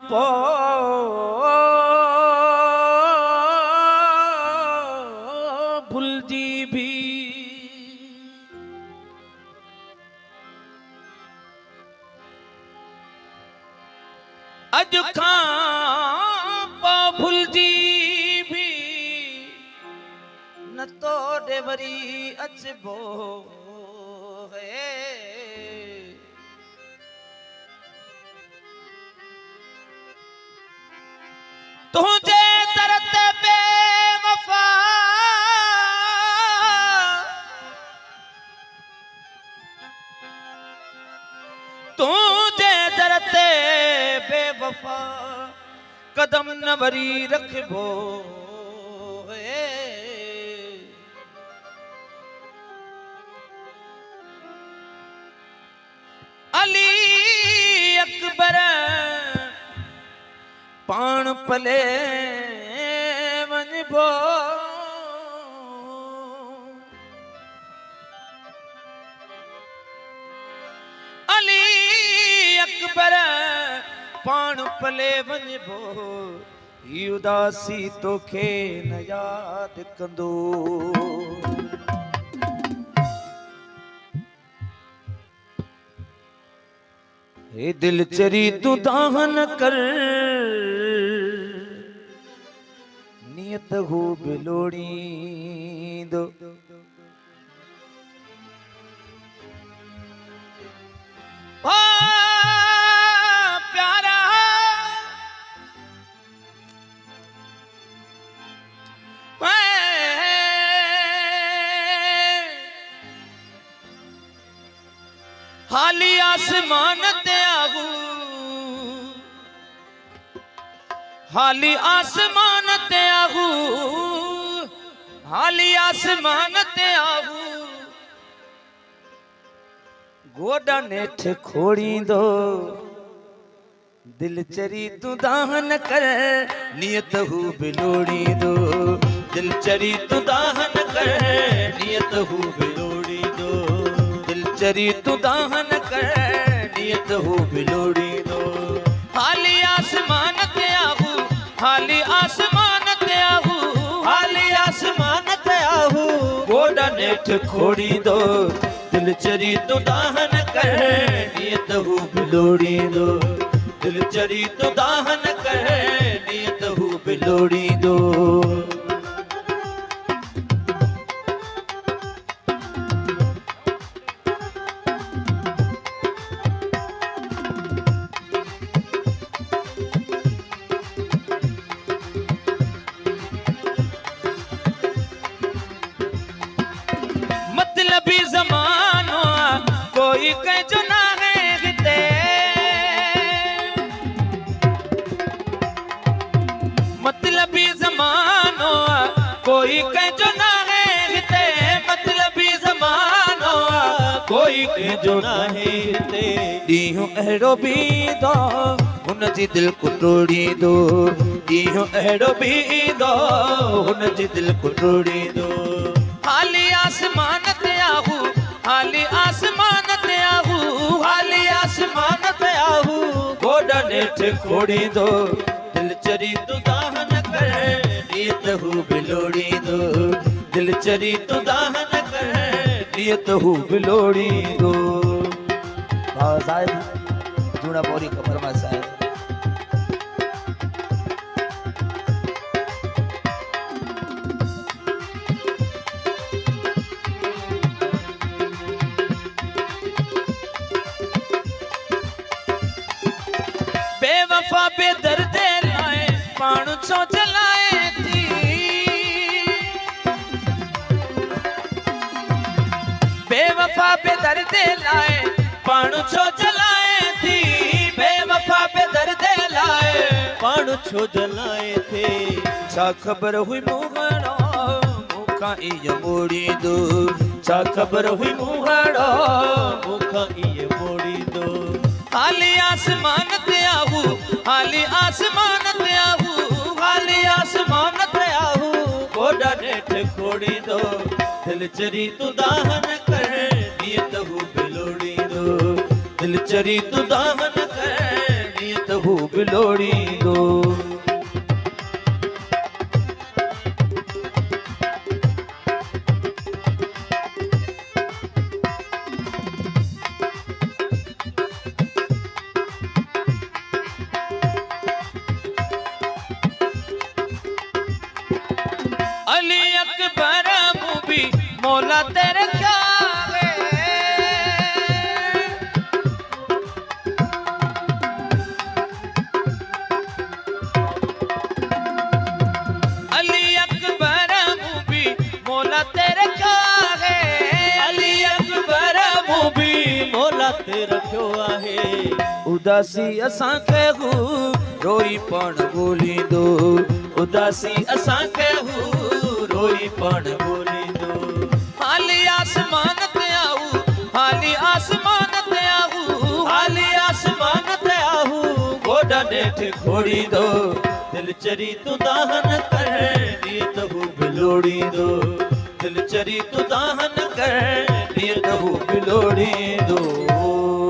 पो भुलजी भी अज खां पो भुलजी भी न तो वरी अचबो है तुझे दर्द बेवफा तुझे दर्द बेवफा कदम न वरी रखबो है अली अकबर पान पले वञबो अली अकबर पान पले वञबो ही उदासी तोखे न याद कंदो हे दिल चरी तू दाहन कर नियत हो बिलोड़ी दो प्यारा हाली आसमान ते आहू हाली आसमान ते आहू हाली आसमान ते आहू गोडा नेठ खोड़ी दो दिल चरी तू दाहन कर नियत हु बिलोड़ी दो दिल चरी तू दाहन कर नियत हु बिलोड़ी दो दिल चरी तू दाहन कर नियत हु बिलोड़ी दो हाली आसमान ते आहू हाली आसमान ते आहू हाली आसमान ते आहू गोडा नेठ खोड़ी दो दिल चरी तू दाहन कर नियत हु बिलोड़ी दो दिल चरी तू दाहन कर नियत हु बिलोड़ी दो मतलबी जमानो कोई कह जो ना है गिते मतलबी जमानो कोई कह जो ना है गिते मतलबी जमानो कोई कह जो ना है गिते दीहूं अहिड़ो बि दो हुन जी दिल को तोड़ी दो दीहूं अहिड़ो बि दो हुन जी दिल को तोड़ी दो हाली आसमान ते आहू हाली आसमान ते आहू हाली आसमान ते आहू गोडा नेठ खोड़ी दो दिल चरी तू दाहन कर नियत हु बिलोड़ी दो दिल चरी तू दाहन कर नियत हु बिलोड़ी दो साहिब जूना पोरी खबर में साहिब बेवफा बेदर्द लाए पाण छो जलाए थी बेवफा बेदर्द लाए पाण छो जलाए थी बेवफा बेदर्द लाए पाण छो जलाए थे छा खबर हुई मुहणो मुखा इय मोड़ी दो छा खबर हुई मुहणो मुखा इय मोड़ी दो हाली आसमान ते आहू हाली आसमान ते आहू हाली आसमान ते आहू गोडा नेठ खोड़ी दो दिल चरी तू दाहन कर नियत हु बिलोड़ी दो दिल चरी तू दाहन कर नियत तहू बिलोड़ी दो। अली अकबर भी मौला तेरे क्या है। अली अकबर भी मौला तेरे क्या है। अली अकबर भी मौला तेरा क्यों आहे। उदासी असांखे हू रोई पण ॻोल्ही दो। उदासी असांखे हू रोई पण ॻोल्हींदो। हाली आसमान ते आऊ, हाली आसमान ते आऊ, हाली आसमान ते आहू गोडा नेठि खोड़ींदो। दिल चरी तू दाहन कर ॾींहुं तहू बिलोड़ींदो। दिल चरी तू दाहन कर ॾींहुं तहू बिलोड़ींदो।